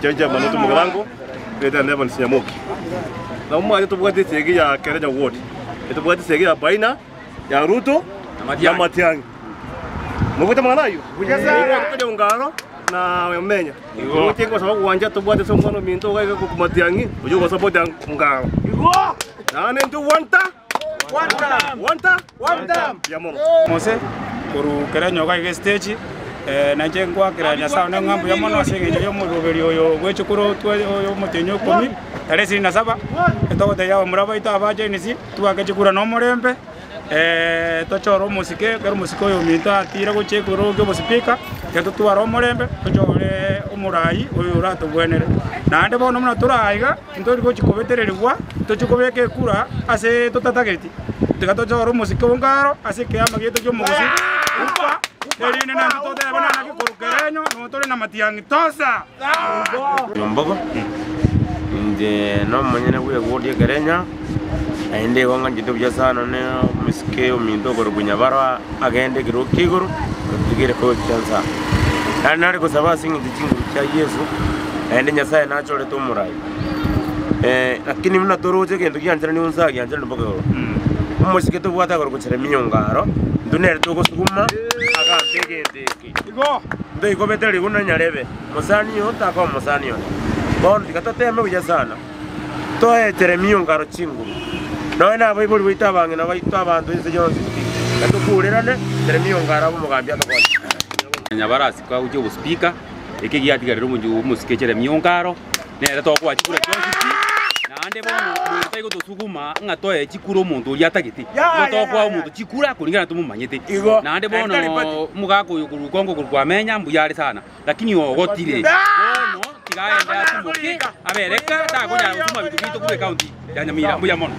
Jaja Manutu Mugarango, Peter Nevan Siamoki. Na umma tubwate segi ya Kereja Ward. Tubwate segi ya Baina, ya Ruto, ya Matiang'i. Muguta manayo. Kuja ungaro na Menya. Ngote kwa sababu uwanja tubwate somo minto kwa Matiang'i, ujo kwa support ya ungaro. Na nendo Wanta. Yamono. Mose kuru Kerenyo kwa stage na jengwa kiranya sawa na ngambo ya mono asenge yo muruberi oyo gwechukuru yo mutenyo 10 tarehe 27 etogote yawo muraba itabaje nisi twakechukura no murembe tochoro musike kero musiko yo minta atira gochekuru go speaker keto twaro murembe tochore umurai oyo urato bwenere na ande bono muna turaiga ntori gochikobetererwa tochikobeke kura ase totatageti tikatochoro musiko ngaro ase kiama gito cyo mugusi upa Terine na mtoto ya banana kikuru Kerenyo, mtoto na Matiang'i tosa. Mbogo. Inde no manyene kuya wodi Kerenya. Ainde wanga jitu bya sana ne miske umindo ko bunyabara agende kiro kiguru tugire ko chansa. Nari ko saba singi dichingu cha Yesu. Ainde nyasaye na chole to murai. Lakini mna toroje kendo kyanjira ni unsa kyanjira mbogo. Umusike to bwata ko chere minyongaro. Dunere to ko suguma. Igo ndo iko beteri kuna nyarebe musani yo tako musani yo bon dikatoteme kuja sana to eteremio ngaro chingu no na bai boli bitabange na bai tabantu ise jonzi katukurerane teremio ngaro abo mugambya to kwa nyabarasi kwa uje speaker ekigia tigarero munju musikechere miongaro nere to kwa chikura jonzi na ande bono mutaiko to suguma ngatoe chikuro muntu yatagiti to kwa muntu chikura kulingana to mumanyete na ande bono mugako yukuru kongo kwa menya mbuyari sana lakini ogotire bono tigaenda tumuki abereka ta kunya utuma bitu bitu kule county ya Nyamira muya mono